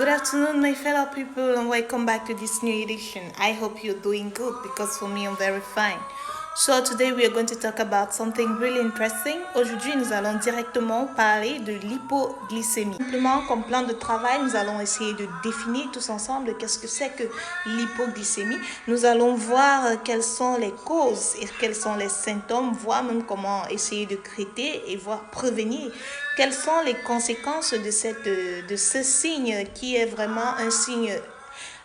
Good afternoon, my fellow people, and welcome back to this new edition. I hope you're doing good because for me, I'm very fine. So, today we are going to talk about something really interesting. Aujourd'hui, nous allons directement parler de l'hypoglycémie. Simplement, comme plan de travail, nous allons essayer de définir tous ensemble qu'est-ce que c'est que l'hypoglycémie. Nous allons voir quelles sont les causes et quels sont les symptômes, voir même comment essayer de traiter et voir prévenir. Quelles sont les conséquences de ce signe qui est vraiment un signe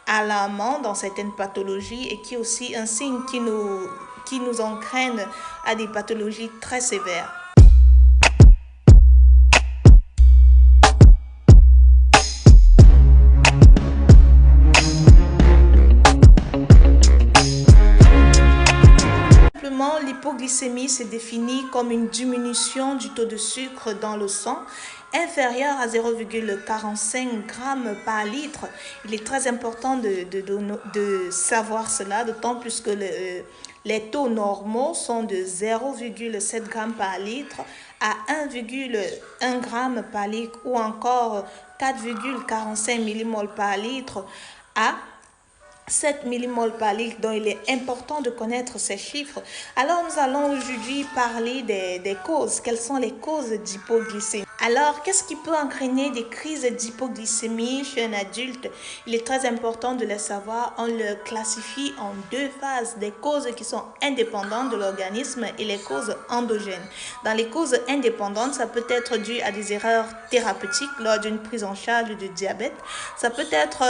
alarmant dans certaines pathologies et qui est aussi un signe qui nous entraîne à des pathologies très sévères. L'hypoglycémie se définit comme une diminution du taux de sucre dans le sang inférieur à 0,45 g par litre. Il est très important de savoir cela, d'autant plus que les taux normaux sont de 0,7 g par litre à 1,1 g par litre ou encore 4,45 mmol par litre à 7 mmol par litre, donc il est important de connaître ces chiffres. Alors nous allons aujourd'hui parler des causes. Quelles sont les causes d'hypoglycémie? Alors, qu'est-ce qui peut entraîner des crises d'hypoglycémie chez un adulte? Il est très important de le savoir. On le classifie en deux phases, des causes qui sont indépendantes de l'organisme et les causes endogènes. Dans les causes indépendantes, ça peut être dû à des erreurs thérapeutiques lors d'une prise en charge de diabète. Ça peut être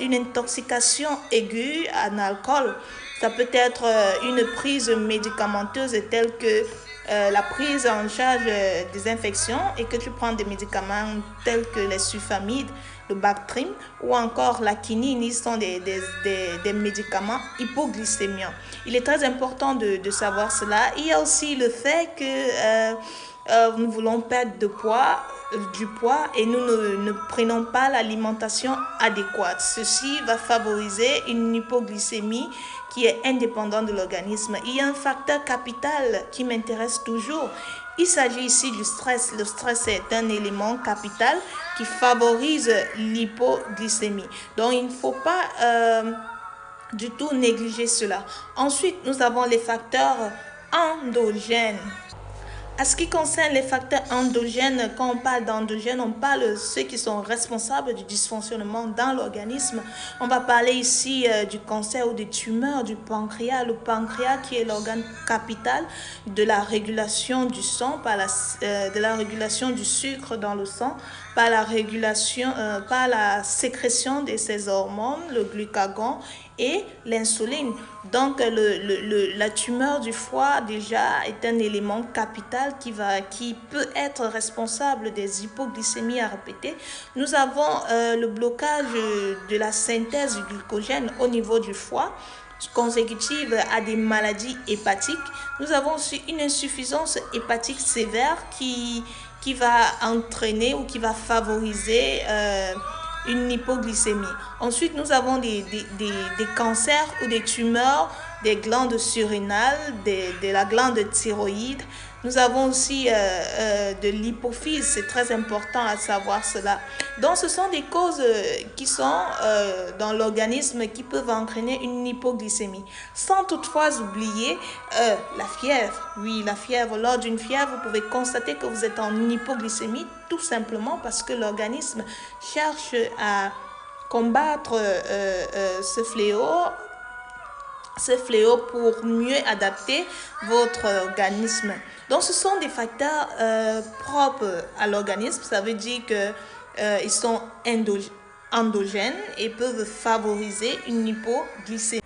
une intoxication aiguë en alcool. Ça peut être une prise médicamenteuse telle que la prise en charge des infections et que tu prends des médicaments tels que les sulfamides, le Bactrim ou encore la quinine. Ils sont des médicaments hypoglycémiants. Il est très important de savoir cela. Il y a aussi le fait que nous voulons perdre du poids et nous ne prenons pas l'alimentation adéquate. Ceci va favoriser une hypoglycémie qui est indépendante de l'organisme. Il y a un facteur capital qui m'intéresse toujours. Il s'agit ici du stress. Le stress est un élément capital qui favorise l'hypoglycémie. Donc, il ne faut pas du tout négliger cela. Ensuite, nous avons les facteurs endogènes. À ce qui concerne les facteurs endogènes, quand on parle d'endogènes, on parle de ceux qui sont responsables du dysfonctionnement dans l'organisme. On va parler ici du cancer ou des tumeurs du pancréas. Le pancréas qui est l'organe capital de la régulation du sang, de la régulation du sucre dans le sang, par la sécrétion de ces hormones, le glucagon et l'insuline. Donc, la tumeur du foie déjà est un élément capital qui peut être responsable des hypoglycémies à répéter. Nous avons le blocage de la synthèse du glycogène au niveau du foie, consécutive à des maladies hépatiques. Nous avons aussi une insuffisance hépatique sévère qui va entraîner ou qui va favoriser une hypoglycémie. Ensuite, nous avons des cancers ou des tumeurs des glandes surrénales, de la glande thyroïde. Nous avons aussi de l'hypophyse, c'est très important à savoir cela. Donc, ce sont des causes qui sont dans l'organisme qui peuvent entraîner une hypoglycémie. Sans toutefois oublier la fièvre. Oui, la fièvre. Lors d'une fièvre, vous pouvez constater que vous êtes en hypoglycémie tout simplement parce que l'organisme cherche à combattre ce fléau pour mieux adapter votre organisme. Donc, ce sont des facteurs propres à l'organisme. Ça veut dire qu'ils sont endogènes et peuvent favoriser une hypoglycémie.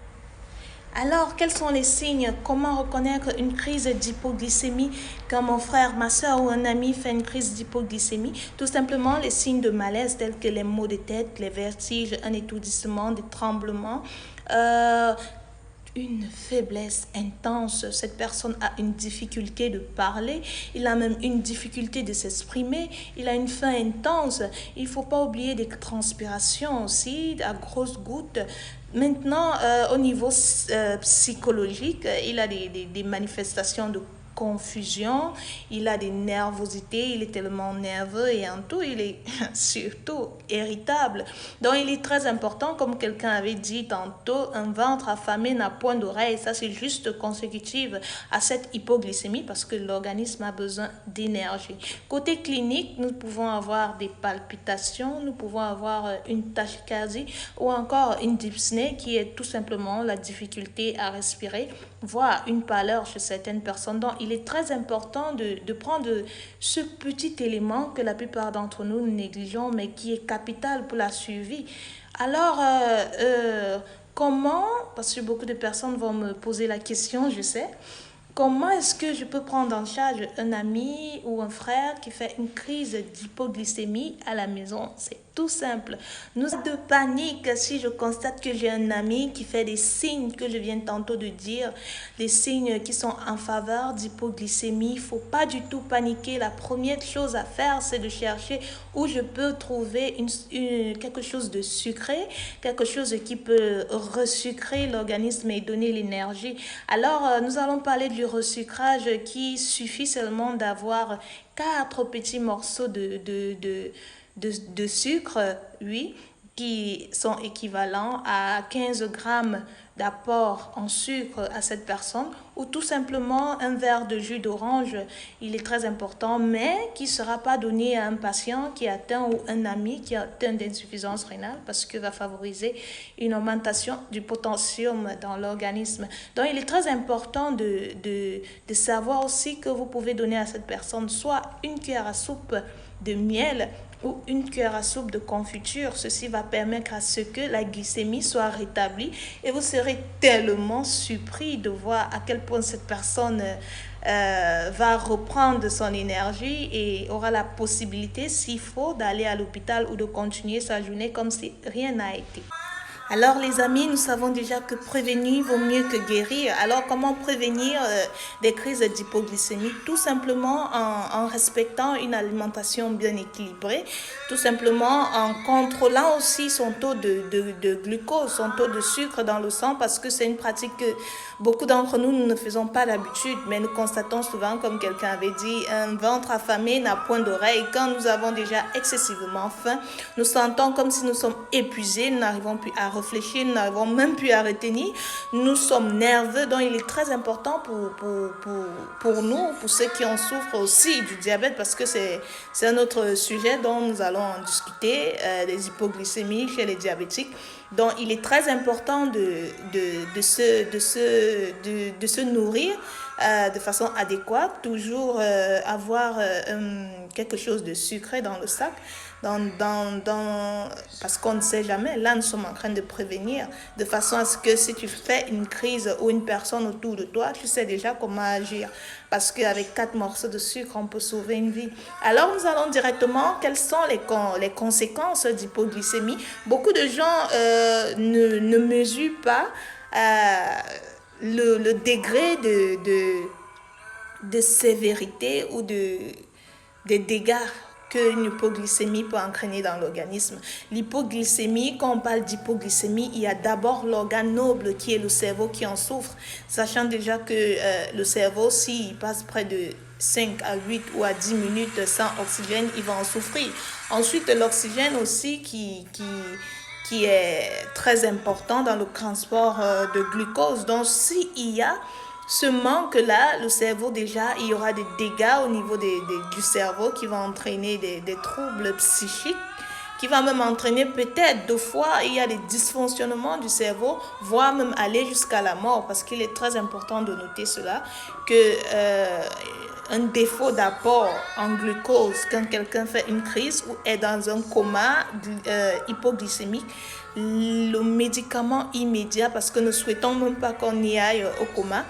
Alors, quels sont les signes? Comment reconnaître une crise d'hypoglycémie quand mon frère, ma soeur ou un ami fait une crise d'hypoglycémie? Tout simplement, les signes de malaise tels que les maux de tête, les vertiges, un étourdissement, des tremblements, une faiblesse intense. Cette personne a une difficulté de parler, il a même une difficulté de s'exprimer, il a une faim intense. Il ne faut pas oublier des transpirations aussi, à grosses gouttes. Maintenant, au niveau psychologique, il a des manifestations de confusion, il a des nervosités, il est tellement nerveux et en tout, il est surtout irritable. Donc, il est très important, comme quelqu'un avait dit tantôt, un ventre affamé n'a point d'oreille. Ça, c'est juste consécutif à cette hypoglycémie parce que l'organisme a besoin d'énergie. Côté clinique, nous pouvons avoir des palpitations, nous pouvons avoir une tachycardie ou encore une dyspnée qui est tout simplement la difficulté à respirer, voire une pâleur chez certaines personnes. Donc, il est très important de prendre ce petit élément que la plupart d'entre nous négligeons, mais qui est capital pour la survie. Alors, comment, parce que beaucoup de personnes vont me poser la question, je sais, comment est-ce que je peux prendre en charge un ami ou un frère qui fait une crise d'hypoglycémie à la maison? C'est tout simple. Nous avons de panique si je constate que j'ai un ami qui fait des signes que je viens tantôt de dire, des signes qui sont en faveur d'hypoglycémie. Il ne faut pas du tout paniquer. La première chose à faire, c'est de chercher où je peux trouver quelque chose de sucré, quelque chose qui peut resucrer l'organisme et donner l'énergie. Alors, nous allons parler du resucrage qui suffit seulement d'avoir 4 petits morceaux de sucre, oui, qui sont équivalents à 15 grammes d'apport en sucre à cette personne, ou tout simplement un verre de jus d'orange. Il est très important, mais qui ne sera pas donné à un patient qui est atteint ou un ami qui est atteint d'insuffisance rénale parce que va favoriser une augmentation du potassium dans l'organisme. Donc, il est très important de savoir aussi que vous pouvez donner à cette personne soit une cuillère à soupe de miel ou une cuillère à soupe de confiture. Ceci va permettre à ce que la glycémie soit rétablie et vous serez tellement surpris de voir à quel point cette personne va reprendre son énergie et aura la possibilité, s'il faut, d'aller à l'hôpital ou de continuer sa journée comme si rien n'a été. Alors les amis, nous savons déjà que prévenir vaut mieux que guérir. Alors comment prévenir des crises d'hypoglycémie? Tout simplement en respectant une alimentation bien équilibrée, tout simplement en contrôlant aussi son taux de glucose, son taux de sucre dans le sang, parce que c'est une pratique que beaucoup d'entre nous ne faisons pas d'habitude, mais nous constatons souvent, comme quelqu'un avait dit, un ventre affamé n'a point d'oreille. Quand nous avons déjà excessivement faim, nous sentons comme si nous sommes épuisés, nous n'arrivons plus à réfléchir, nous n'arrivons même plus à retenir, nous sommes nerveux. Donc il est très important pour nous, pour ceux qui en souffrent aussi du diabète, parce que c'est un autre sujet dont nous allons en discuter, les hypoglycémies chez les diabétiques. Donc il est très important de se nourrir de façon adéquate, toujours avoir quelque chose de sucré dans le sac, parce qu'on ne sait jamais. Là, nous sommes en train de prévenir, de façon à ce que si tu fais une crise ou une personne autour de toi, tu sais déjà comment agir. Parce qu'avec 4 morceaux de sucre, on peut sauver une vie. Alors, nous allons directement, quelles sont les conséquences d'hypoglycémie? Beaucoup de gens ne mesurent pas le degré de sévérité ou de dégâts qu'une hypoglycémie peut entraîner dans l'organisme. L'hypoglycémie, quand on parle d'hypoglycémie, il y a d'abord l'organe noble qui est le cerveau qui en souffre, sachant déjà que le cerveau, s'il passe près de 5 à 8 ou à 10 minutes sans oxygène, il va en souffrir. Ensuite, l'oxygène aussi qui est très important dans le transport de glucose. Donc, s'il y a ce manque-là, le cerveau déjà, il y aura des dégâts au niveau du cerveau qui vont entraîner des troubles psychiques, qui va même entraîner peut-être 2 fois, il y a des dysfonctionnements du cerveau, voire même aller jusqu'à la mort, parce qu'il est très important de noter cela, que un défaut d'apport en glucose, quand quelqu'un fait une crise ou est dans un coma hypoglycémique, le médicament immédiat, parce que nous ne souhaitons même pas qu'on y aille au coma,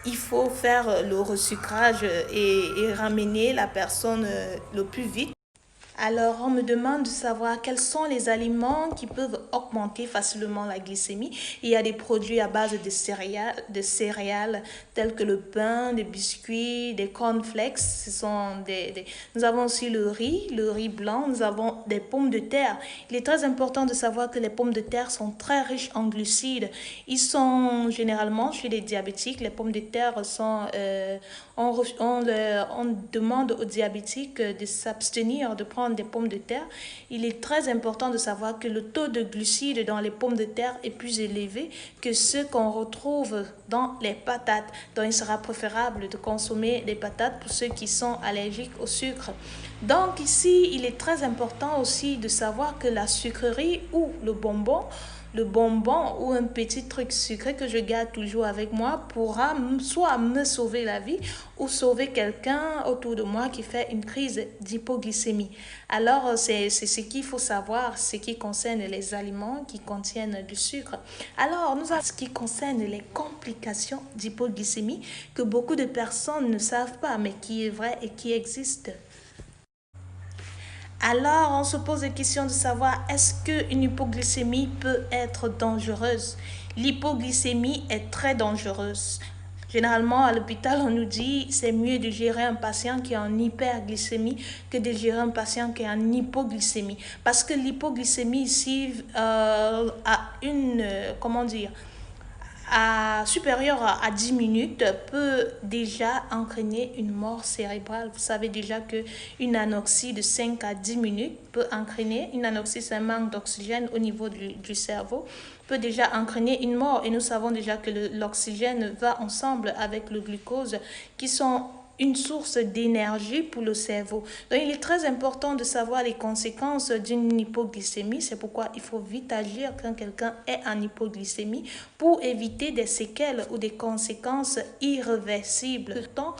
il faut faire le resucrage et ramener la personne le plus vite. Alors, on me demande de savoir quels sont les aliments qui peuvent augmenter facilement la glycémie. Il y a des produits à base de céréales tels que le pain, des biscuits, des cornflakes. Nous avons aussi le riz blanc, nous avons des pommes de terre. Il est très important de savoir que les pommes de terre sont très riches en glucides. Ils sont généralement chez les diabétiques, les pommes de terre sont... on demande aux diabétiques de s'abstenir de prendre des pommes de terre. Il est très important de savoir que le taux de glucides dans les pommes de terre est plus élevé que ceux qu'on retrouve dans les patates. Donc, il sera préférable de consommer des patates pour ceux qui sont allergiques au sucre. Donc, ici, il est très important aussi de savoir que la sucrerie ou le bonbon ou un petit truc sucré que je garde toujours avec moi pourra soit me sauver la vie ou sauver quelqu'un autour de moi qui fait une crise d'hypoglycémie. Alors, c'est ce qu'il faut savoir, ce qui concerne les aliments qui contiennent du sucre. Alors, nous avons ce qui concerne les complications d'hypoglycémie que beaucoup de personnes ne savent pas, mais qui est vrai et qui existe. Alors, on se pose la question de savoir est-ce qu'une hypoglycémie peut être dangereuse? L'hypoglycémie est très dangereuse. Généralement, à l'hôpital, on nous dit c'est mieux de gérer un patient qui est en hyperglycémie que de gérer un patient qui est en hypoglycémie. Parce que l'hypoglycémie ici a comment dire, supérieure à 10 minutes peut déjà entraîner une mort cérébrale. Vous savez déjà qu'une anoxie de 5 à 10 minutes peut entraîner, une anoxie c'est un manque d'oxygène au niveau du cerveau, peut déjà entraîner une mort. Et nous savons déjà que l'oxygène va ensemble avec le glucose qui sont une source d'énergie pour le cerveau. Donc, il est très important de savoir les conséquences d'une hypoglycémie. C'est pourquoi il faut vite agir quand quelqu'un est en hypoglycémie pour éviter des séquelles ou des conséquences irréversibles. Pourtant,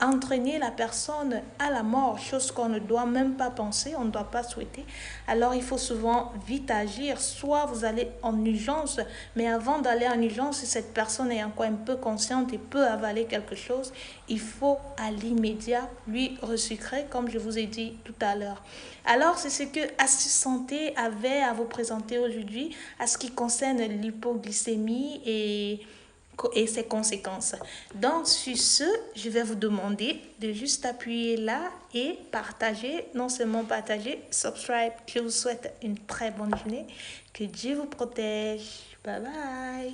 entraîner la personne à la mort, chose qu'on ne doit même pas penser, on ne doit pas souhaiter. Alors, il faut souvent vite agir. Soit vous allez en urgence, mais avant d'aller en urgence, si cette personne est encore un peu consciente et peut avaler quelque chose, il faut à l'immédiat lui resucrer, comme je vous ai dit tout à l'heure. Alors, c'est ce que Astuce Santé avait à vous présenter aujourd'hui à ce qui concerne l'hypoglycémie et ses conséquences. Donc, sur ce, je vais vous demander de juste appuyer là et partager, non seulement partager, subscribe. Je vous souhaite une très bonne journée. Que Dieu vous protège. Bye bye.